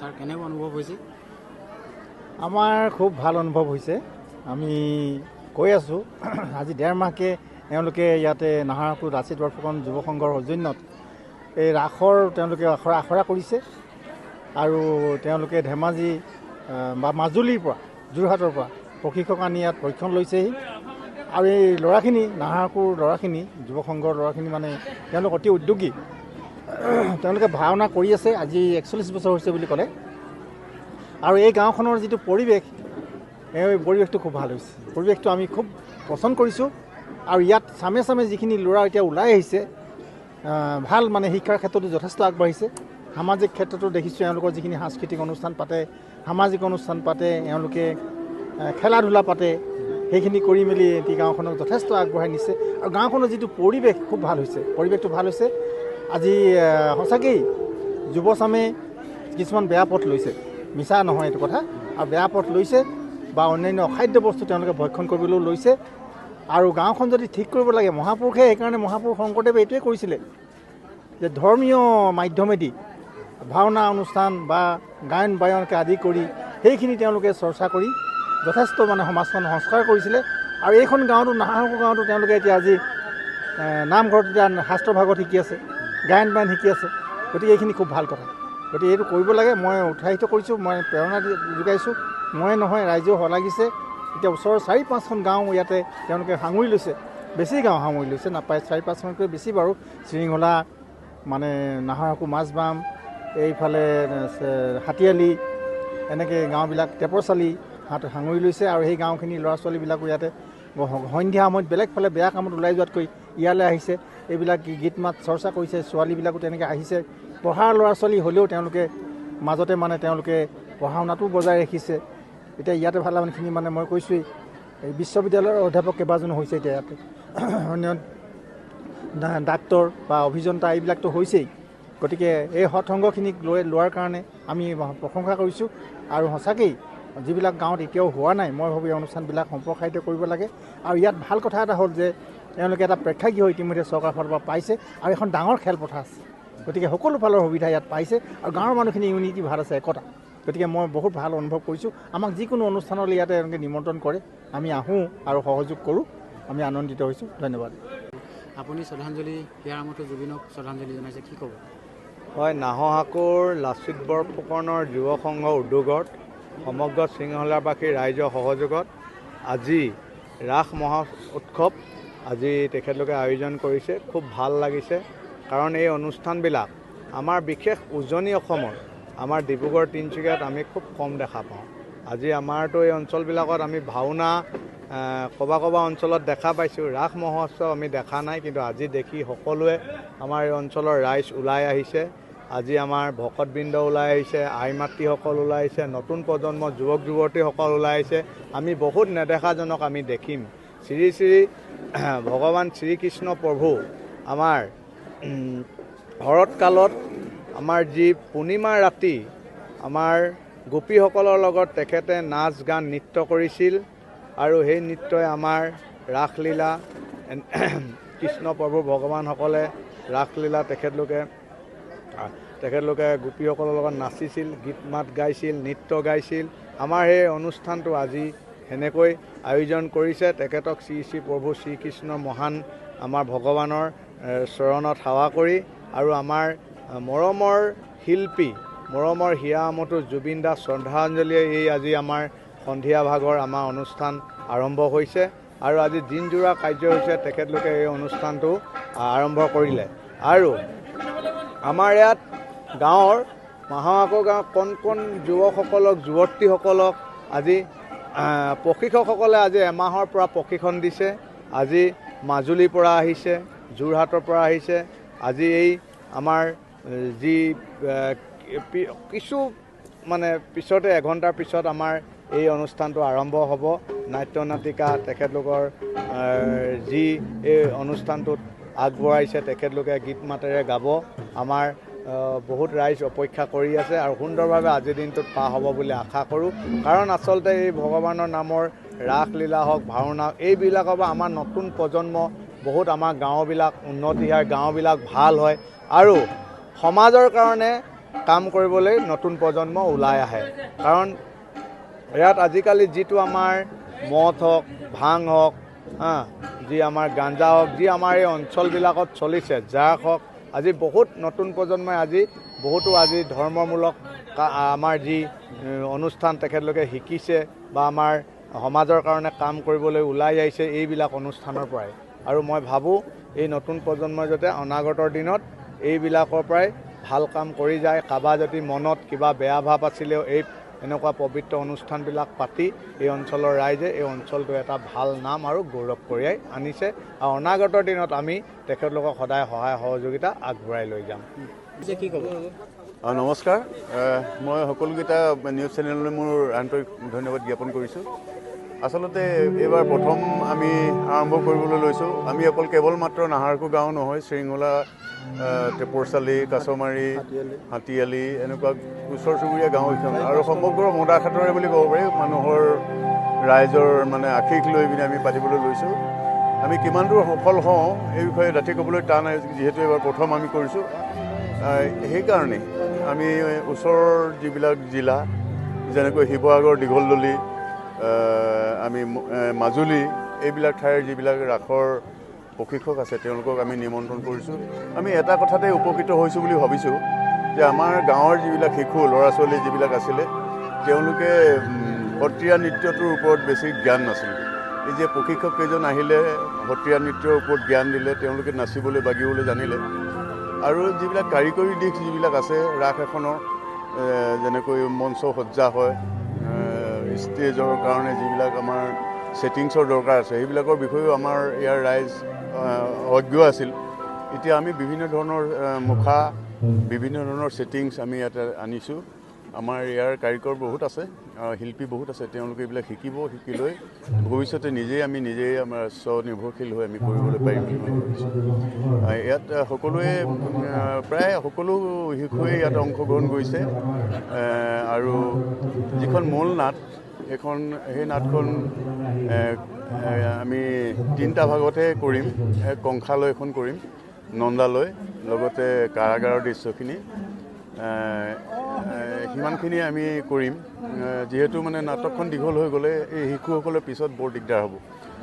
Sir কেনেকুৱা অনুভৱ হৈছে? আমাৰ খুব ভাল অনুভৱ হৈছে। আমি কৈ আছোঁ আজি 1.5 মাহকৈ তেওঁলোকে ইয়াতে নাহৰপুৰ লাচিত বৰফুকন যুৱ সংঘৰ সৌজন্যত এই ৰাসৰ তেওঁলোকে আখৰা কৰিছে আৰু তেওঁলোকে ধেমাজি বা মাজুলীৰ পৰা যোৰহাটৰ পৰা প্ৰশিক্ষক আনি ইয়াত প্ৰশিক্ষণ লৈছেহি আৰু এই ল'ৰাখিনি নাহৰপুৰ ল'ৰাখিনি যুৱ সংঘৰ ল'ৰাখিনি মানে তেওঁলোক অতি উদ্যোগী। তেওঁলোকে ভাওনা কৰি আছে আজি 41 বছৰ হৈছে বুলি ক'লে আৰু এই গাঁওখনৰ যিটো পৰিৱেশ এই পৰিৱেশটো খুব ভাল হৈছে। পৰিৱেশটো আমি খুব পচন্দ কৰিছোঁ আৰু ইয়াত চামে চামে যিখিনি ল'ৰা এতিয়া ওলাই আহিছে ভাল মানে শিক্ষাৰ ক্ষেত্ৰতো যথেষ্ট আগবাঢ়িছে। সামাজিক ক্ষেত্ৰতো দেখিছোঁ এওঁলোকৰ যিখিনি সাংস্কৃতিক অনুষ্ঠান পাতে, সামাজিক অনুষ্ঠান পাতে, এওঁলোকে খেলা ধূলা পাতে, সেইখিনি কৰি মেলি এটি গাঁওখনক যথেষ্ট আগবঢ়াই নিছে আৰু গাঁওখনৰ যিটো পৰিৱেশ খুব ভাল হৈছে, পৰিৱেশটো ভাল হৈছে। আজি সঁচাকেই যুৱচামে কিছুমান বেয়া পথ লৈছে, মিছা নহয় এইটো কথা, আৰু বেয়া পথ লৈছে বা অন্যান্য অখাদ্য বস্তু তেওঁলোকে ভক্ষণ কৰিবলৈও লৈছে আৰু গাঁওখন যদি ঠিক কৰিব লাগে, মহাপুৰুষে সেইকাৰণে মহাপুৰুষ শংকৰদেৱে এইটোৱে কৰিছিলে যে ধৰ্মীয় মাধ্যমেদি ভাওনা অনুষ্ঠান বা গায়ন বায়নকে আদি কৰি সেইখিনি তেওঁলোকে চৰ্চা কৰি যথেষ্ট মানে সমাজখন সংস্কাৰ কৰিছিলে আৰু এইখন গাঁৱতো নাহৰপুৰ গাঁৱতো তেওঁলোকে এতিয়া আজি নামঘৰত এতিয়া শাস্ত্ৰ ভাগত শিকি আছে, গায়ন বায়ন শিকি আছে। গতিকে এইখিনি খুব ভাল কথা। গতিকে এইটো কৰিব লাগে। মই উৎসাহিত কৰিছোঁ, মই প্ৰেৰণা যোগাইছোঁ। ময়ে নহয়, ৰাইজেও লাগিছে। এতিয়া ওচৰৰ 4-5খন গাঁও ইয়াতে তেওঁলোকে সাঙুৰি লৈছে, বেছি গাঁও সামৰি লৈছে, নাপায় 4-5খনতকৈ বেছি বাৰু। চিৰিঙলা মানে নাহৰপুৰ মাজবাম, এইফালে হাতীয়ালি, এনেকৈ গাঁওবিলাক টেপৰচালি সাঙুৰি লৈছে আৰু সেই গাঁওখিনি ল'ৰা ছোৱালীবিলাকো ইয়াতে সন্ধিয়া সময়ত বেলেগ ফালে বেয়া কামত ওলাই যোৱাতকৈ ইয়ালৈ আহিছে, এইবিলাক গীত মাত চৰ্চা কৰিছে। ছোৱালীবিলাকো তেনেকৈ আহিছে, পঢ়াৰ ল'ৰা ছোৱালী হ'লেও তেওঁলোকে মাজতে মানে তেওঁলোকে পঢ়া শুনাটো বজাই ৰাখিছে। এতিয়া ইয়াতে ভালেমানখিনি মানে মই কৈছোঁৱেই এই বিশ্ববিদ্যালয়ৰ অধ্যাপক কেইবাজনো হৈছে এতিয়া ইয়াতে, অন্য ডাক্তৰ বা অভিযন্তা এইবিলাকতো হৈছেই। গতিকে এই সৎসংগখিনিক লোৱাৰ কাৰণে আমি প্ৰশংসা কৰিছোঁ আৰু সঁচাকেই যিবিলাক গাঁৱত এতিয়াও হোৱা নাই, মই ভাবোঁ এই অনুষ্ঠানবিলাক সম্প্ৰসাৰিত কৰিব লাগে। আৰু ইয়াত ভাল কথা এটা হ'ল যে তেওঁলোকে এটা প্ৰেক্ষাগৃহ ইতিমধ্যে চৰকাৰৰ ফালৰ পৰা পাইছে আৰু এখন ডাঙৰ খেলপথাৰ আছে। গতিকে সকলো ফালৰ সুবিধা ইয়াত পাইছে আৰু গাঁৱৰ মানুহখিনি ইউনিটি ভাল আছে, একতা। গতিকে মই বহুত ভাল অনুভৱ কৰিছোঁ। আমাক যিকোনো অনুষ্ঠানলৈ ইয়াতে এনেকৈ নিমন্ত্ৰণ কৰে, আমি আহোঁ আৰু সহযোগ কৰোঁ। আমি আনন্দিত হৈছোঁ। ধন্যবাদ। আপুনি শ্ৰদ্ধাঞ্জলি ইয়াৰ মতে জুবিনক শ্ৰদ্ধাঞ্জলি জনাইছে, কি ক'ব? হয়, নাহৰহাকুৰ লাচিত বৰফুকনৰ যুৱ সংঘৰ উদ্যোগত সমগ্ৰ শৃংখলাবাসী ৰাইজৰ সহযোগত আজি ৰাস মহা উৎসৱ আজি তেখেতলোকে আয়োজন কৰিছে। খুব ভাল লাগিছে, কাৰণ এই অনুষ্ঠানবিলাক আমাৰ বিশেষ উজনি অসমৰ আমাৰ ডিব্ৰুগড় তিনিচুকীয়াত আমি খুব কম দেখা পাওঁ। আজি আমাৰতো এই অঞ্চলবিলাকত আমি ভাওনা ক'বা অঞ্চলত দেখা পাইছোঁ, ৰাস মহোৎসৱ আমি দেখা নাই, কিন্তু আজি দেখি সকলোৱে আমাৰ এই অঞ্চলৰ ৰাইজ ওলাই আহিছে। আজি আমাৰ ভকতবৃন্দ ওলাই আহিছে, আই মাতৃসকল ওলাই আহিছে, নতুন প্ৰজন্মৰ যুৱক যুৱতীসকল ওলাই আহিছে। আমি বহুত নেদেখাজনক আমি দেখিম। শ্ৰী শ্ৰী ভগৱান শ্ৰীকৃষ্ণ প্ৰভু আমাৰ শৰৎকালত আমাৰ যি পূৰ্ণিমা ৰাতি আমাৰ গোপীসকলৰ লগত তেখেতে নাচ গান নৃত্য কৰিছিল আৰু সেই নৃত্যই আমাৰ ৰাসলীলা কৃষ্ণ প্ৰভু ভগৱানসকলে ৰাসলীলা তেখেতলোকে গোপীসকলৰ লগত নাচিছিল, গীত মাত গাইছিল, নৃত্য গাইছিল। আমাৰ সেই অনুষ্ঠানটো আজি সেনেকৈ আয়োজন কৰিছে। তেখেতক শ্ৰী শ্ৰী প্ৰভু শ্ৰীকৃষ্ণৰ মহান আমাৰ ভগৱানৰ চৰণত সেৱা কৰি আৰু আমাৰ মৰমৰ শিল্পী, মৰমৰ হিয়া আমঠু জুবিন দাস শ্ৰদ্ধাঞ্জলিয়ে এই আজি আমাৰ সন্ধিয়া ভাগৰ আমাৰ অনুষ্ঠান আৰম্ভ হৈছে আৰু আজি দিনজোৰা কাৰ্য হৈছে। তেখেতলোকে এই অনুষ্ঠানটো আৰম্ভ কৰিলে আৰু আমাৰ ইয়াত গাঁৱৰ নাহৰহাকুৰ গাঁৱৰ কণ যুৱকসকলক, যুৱতীসকলক আজি প্ৰশিক্ষকসকলে আজি এমাহৰ পৰা প্ৰশিক্ষণ দিছে। আজি মাজুলীৰ পৰা আহিছে, যোৰহাটৰ পৰা আহিছে। আজি এই আমাৰ যি কিছু মানে পিছতে এঘণ্টাৰ পিছত আমাৰ এই অনুষ্ঠানটো আৰম্ভ হ'ব। নাট্য নাটিকা তেখেতলোকৰ যি এই অনুষ্ঠানটোত আগবঢ়াইছে, তেখেতলোকে গীত মাতেৰে গাব। আমাৰ বহুত ৰাইজ অপেক্ষা কৰি আছে আৰু সুন্দৰভাৱে আজিৰ দিনটোত পাৰ হ'ব বুলি আশা কৰোঁ। কাৰণ আচলতে এই ভগৱানৰ নামৰ ৰাসলীলা হওক, ভাওনা এইবিলাকৰ পৰা আমাৰ নতুন প্ৰজন্ম বহুত আমাৰ গাঁওবিলাক উন্নতি হয়, গাঁওবিলাক ভাল হয় আৰু সমাজৰ কাৰণে কাম কৰিবলৈ নতুন প্ৰজন্ম ওলাই আহে। কাৰণ ইয়াত আজিকালি যিটো আমাৰ মদ হওক, ভাং হওক, যি আমাৰ গাঞ্জা হওক, যি আমাৰ এই অঞ্চলবিলাকত চলিছে, ড্ৰাগ হওক, আজি বহুত নতুন প্ৰজন্মই বহুতো ধৰ্মমূলক আমাৰ যি অনুষ্ঠান তেখেতলোকে শিকিছে বা আমাৰ সমাজৰ কাৰণে কাম কৰিবলৈ ওলাই আহিছে এইবিলাক অনুষ্ঠানৰ পৰাই। আৰু মই ভাবোঁ এই নতুন প্ৰজন্মই যাতে অনাগতৰ দিনত এইবিলাকৰ পৰাই ভাল কাম কৰি যায়। কাৰোবাৰ যদি মনত কিবা বেয়া ভাৱ আছিলেও এনেকুৱা পবিত্ৰ অনুষ্ঠানবিলাক পাতি এই অঞ্চলৰ ৰাইজে এই অঞ্চলটো এটা ভাল নাম আৰু গৌৰৱ কঢ়িয়াই আনিছে। আৰু অনাগতৰ দিনত আমি তেখেতলোকক সদায় সহায় সহযোগিতা আগবঢ়াই লৈ যাম। কি ক'ব? নমস্কাৰ, মই সকলোকেইটা নিউজ চেনেললৈ মোৰ আন্তৰিক ধন্যবাদ জ্ঞাপন কৰিছোঁ। আচলতে এইবাৰ প্ৰথম আমি আৰম্ভ কৰিবলৈ লৈছোঁ। আমি অকল কেৱল মাত্ৰ নাহাৰকো গাঁও নহয়, শৃংখলা, টেপৰচালি, কাছমাৰী, হাতীয়ালি এনেকুৱা ওচৰ চুবুৰীয়া গাঁওকেইখন আৰু সমগ্ৰ মদাৰখাটৰে বুলি ক'ব পাৰি মানুহৰ ৰাইজৰ মানে আশীষ লৈ পিনে আমি পাতিবলৈ লৈছোঁ। আমি কিমান দূৰ সফল হওঁ এই বিষয়ে ডাঠি ক'বলৈ টান, যিহেতু এইবাৰ প্ৰথম আমি কৰিছোঁ। সেইকাৰণে আমি ওচৰৰ যিবিলাক জিলা যেনেকৈ শিৱসাগৰ, দীঘলদলি, আমি মাজুলী এইবিলাক ঠাইৰ যিবিলাক ৰাসৰ প্ৰশিক্ষক আছে তেওঁলোকক আমি নিমন্ত্ৰণ কৰিছোঁ। আমি এটা কথাতে উপকৃত হৈছোঁ বুলি ভাবিছোঁ যে আমাৰ গাঁৱৰ যিবিলাক শিশু ল'ৰা ছোৱালী যিবিলাক আছিলে তেওঁলোকে সত্ৰীয়া নৃত্যটোৰ ওপৰত বেছি জ্ঞান নাছিল। এই যে প্ৰশিক্ষক কেইজন আহিলে সত্ৰীয়া নৃত্যৰ ওপৰত জ্ঞান দিলে, তেওঁলোকে নাচিবলৈ বাগিবলৈ জানিলে। আৰু যিবিলাক কাৰিকৰী দিশ যিবিলাক আছে ৰাস এখনৰ, যেনেকৈ মঞ্চ সজ্জা হয়, ষ্টেজৰ কাৰণে যিবিলাক আমাৰ ছেটিংছৰ দৰকাৰ আছে সেইবিলাকৰ বিষয়েও আমাৰ ইয়াৰ ৰাইজ অজ্ঞ আছিল। এতিয়া আমি বিভিন্ন ধৰণৰ মুখা, বিভিন্ন ধৰণৰ ছেটিংছ আমি ইয়াতে আনিছোঁ। আমাৰ ইয়াৰ কাৰিকৰ বহুত আছে, শিল্পী বহুত আছে, তেওঁলোকে এইবিলাক শিকিব, শিকি লৈ ভৱিষ্যতে নিজেই আমাৰ স্বনিৰ্ভৰশীল হৈ আমি কৰিবলৈ পাৰিম বুলি মই ভাবিছোঁ। ইয়াত প্ৰায় সকলো শিশুৱে ইয়াত অংশগ্ৰহণ কৰিছে। আৰু যিখন মূল নাট সেই নাটখন আমি 3টা ভাগতহে কৰিম। কংসালয় এখন কৰিম, নন্দালয়, লগতে কাৰাগাৰৰ দৃশ্যখিনি, সিমানখিনি আমি কৰিম। যিহেতু মানে নাটকখন দীঘল হৈ গ'লে এই শিশুসকলৰ পিছত বৰ দিগদাৰ হ'ব,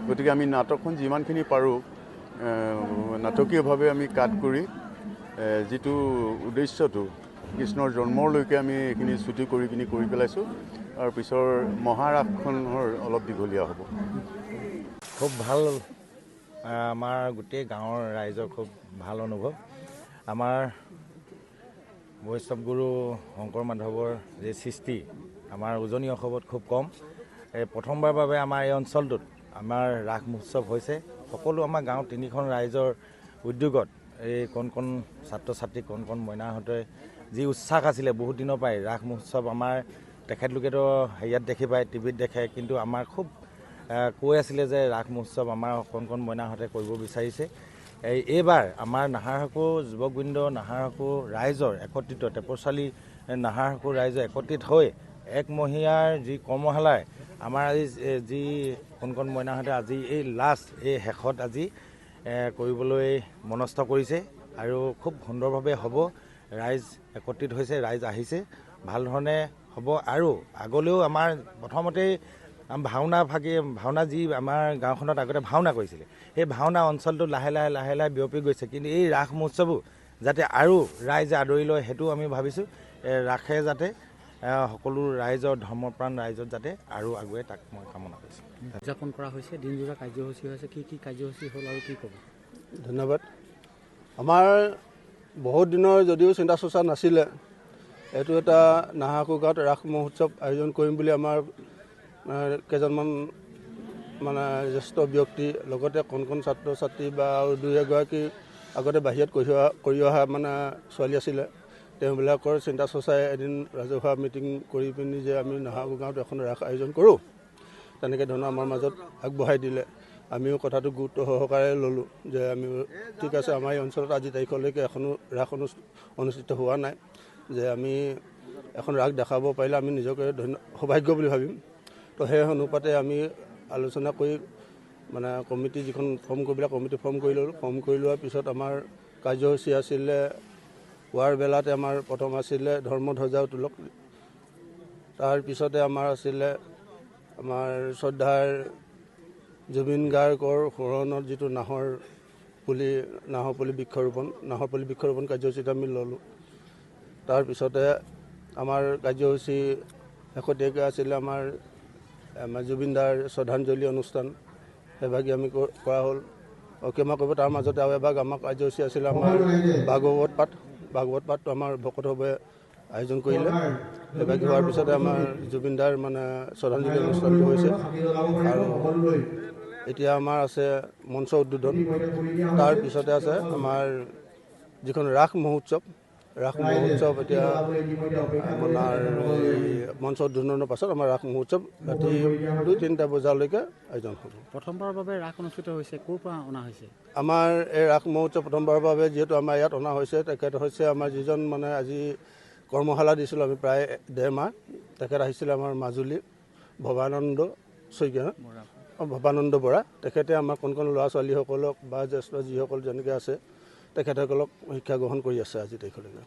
গতিকে আমি নাটকখন যিমানখিনি পাৰোঁ নাটকীয়ভাৱে আমি কাট কৰি যিটো উদ্দেশ্যটো কৃষ্ণৰ জন্মলৈকে আমি এইখিনি ছুটি কৰি পেলাইছোঁ। আৰু পিছৰ মহাৰাসখনৰ অলপ দীঘলীয়া হ'ব। খুব ভাল, আমাৰ গোটেই গাঁৱৰ ৰাইজৰ খুব ভাল অনুভৱ। আমাৰ বৈষ্ণৱ গুৰু শংকৰ মাধৱৰ যি সৃষ্টি আমাৰ উজনি অসমত খুব কম। প্ৰথমবাৰৰ বাবে আমাৰ এই অঞ্চলটোত আমাৰ ৰাস মহোৎসৱ হৈছে। সকলো আমাৰ গাঁৱৰ 3খন ৰাইজৰ উদ্যোগত এই কণ ছাত্ৰ ছাত্ৰী, কণ মইনাহঁতে যি উৎসাহ আছিলে বহুত দিনৰ পৰাই ৰাস মহোৎসৱ আমাৰ তেখেতলোকেতো হেৰিয়াত দেখি পায়, টিভিত দেখে, কিন্তু আমাৰ খুব কৈ আছিলে যে ৰাস মহোৎসৱ আমাৰ কণ মইনাহঁতে কৰিব বিচাৰিছে। এইবাৰ আমাৰ নাহাৰসকো যুৱকবৃন্দ, নাহাৰসকো ৰাইজৰ একত্ৰিত, টেপৰচালি নাহাৰসকো ৰাইজৰ একত্ৰিত হৈ একমহীয়াৰ যি কৰ্মশালাৰ আমাৰ যি কণ মইনাহঁতে আজি এই শেষত আজি কৰিবলৈ মনস্থ কৰিছে। আৰু খুব সুন্দৰভাৱে হ'ব। ৰাইজ একত্ৰিত হৈছে, ৰাইজ আহিছে, ভাল ধৰণে হ'ব। আৰু আগলৈও আমাৰ প্ৰথমতেই ভাওনা যি আমাৰ গাঁওখনত আগতে ভাওনা কৰিছিলে, সেই ভাওনা অঞ্চলটো লাহে লাহে বিয়পি গৈছে। কিন্তু এই ৰাস মহোৎসৱো যাতে আৰু ৰাইজে আদৰি লয় সেইটো আমি ভাবিছোঁ। ৰাসে যাতে সকলো ৰাইজৰ ধৰ্মপ্ৰাণ ৰাইজত যাতে আৰু আগুৱাই, তাক মই কামনা কৰিছোঁ। উদযাপন কৰা হৈছে, দিনজোৰা কাৰ্যসূচী হৈছে, কি কাৰ্যসূচী হ'ল আৰু কি ক'ব? ধন্যবাদ। আমাৰ বহুত দিনৰ যদিও চিন্তা চৰ্চা নাছিলে, এইটো এটা নাহাৰকো গাঁৱত ৰাস মহোৎসৱ আয়োজন কৰিম বুলি আমাৰ কেইজনমান জ্যেষ্ঠ ব্যক্তি, লগতে কণ ছাত্ৰ ছাত্ৰী বা আৰু 2-এগৰাকী আগতে বাহিৰত কৰি অহা ছোৱালী আছিলে, তেওঁবিলাকৰ চিন্তা চৰ্চাই এদিন ৰাজহুৱা মিটিং কৰি পিনি যে আমি নাহাৰকো গাঁৱত এখন ৰাস আয়োজন কৰোঁ, তেনেকৈ ধৰণৰ আমাৰ মাজত আগবঢ়াই দিলে। আমিও কথাটো গুৰুত্ব সহকাৰে ল'লোঁ যে আমি ঠিক আছে, আমাৰ এই অঞ্চলত আজি তাৰিখলৈকে এখনো ৰাস অনুষ্ঠিত হোৱা নাই, যে আমি এখন ৰাস দেখাব পাৰিলে আমি নিজকে সৌভাগ্য বুলি ভাবিম। তো সেই অনুপাতে আমি আলোচনা কৰি কমিটি যিখন ফৰ্ম কৰিব লাগে, কমিটি ফৰ্ম কৰি ল'লোঁ। ফৰ্ম কৰি লোৱাৰ পিছত আমাৰ কাৰ্যসূচী আছিলে পুৱাৰ বেলাতে আমাৰ প্ৰথম আছিলে ধৰ্মধ্বজা উত্তোলক। তাৰপিছতে আমাৰ আছিলে আমাৰ শ্ৰদ্ধাৰ জুবিন গাৰ্গৰ সোঁৱৰণত যিটো নাহৰ পুলি বৃক্ষৰোপণ কাৰ্যসূচীত আমি ল'লোঁ। তাৰপিছতে আমাৰ কাৰ্যসূচী শেহতীয়াকৈ আছিলে আমাৰ জুবিন দাৰ শ্ৰদ্ধাঞ্জলি অনুষ্ঠান, সেইভাগি আমি কৰা হ'ল। ক্ষমা কৰিব, তাৰ মাজতে আৰু এভাগ আমাৰ কাৰ্যসূচী আছিলে আমাৰ ভাগৱত পাঠটো আমাৰ ভকতভাৱে আয়োজন কৰিলে। সেইভাগি হোৱাৰ পিছতে আমাৰ জুবিন দাৰ মানে শ্ৰদ্ধাঞ্জলি অনুষ্ঠানটো হৈছে। আৰু এতিয়া আমাৰ আছে মঞ্চ উদ্বোধন। তাৰপিছতে আছে আমাৰ যিখন ৰাস মহোৎসৱ এতিয়া আপোনাৰ মঞ্চ উদ্বোধনৰ পাছত আমাৰ ৰাস মহোৎসৱ ৰাতি 2-3টা বজালৈকে আয়োজন হ'ব। প্ৰথমবাৰৰ বাবে ৰাস অনুষ্ঠিত হৈছে, ক'ৰ পৰা অনা হৈছে? আমাৰ এই ৰাস মহোৎসৱ প্ৰথমবাৰৰ বাবে যিহেতু আমাৰ ইয়াত অনা হৈছে, তেখেত হৈছে আমাৰ যিজন মানে আজি কৰ্মশালা দিছিলোঁ আমি প্ৰায় 1.5 মাহ। তেখেত আহিছিলে আমাৰ মাজুলী ভৱানন্দ বৰা। তেখেতে আমাৰ কণ ল'ৰা ছোৱালীসকলক বা জ্যেষ্ঠ যিসকল যেনেকৈ আছে তেখেতসকলক শিক্ষা গ্ৰহণ কৰি আছে আজি তাৰিখলৈকে।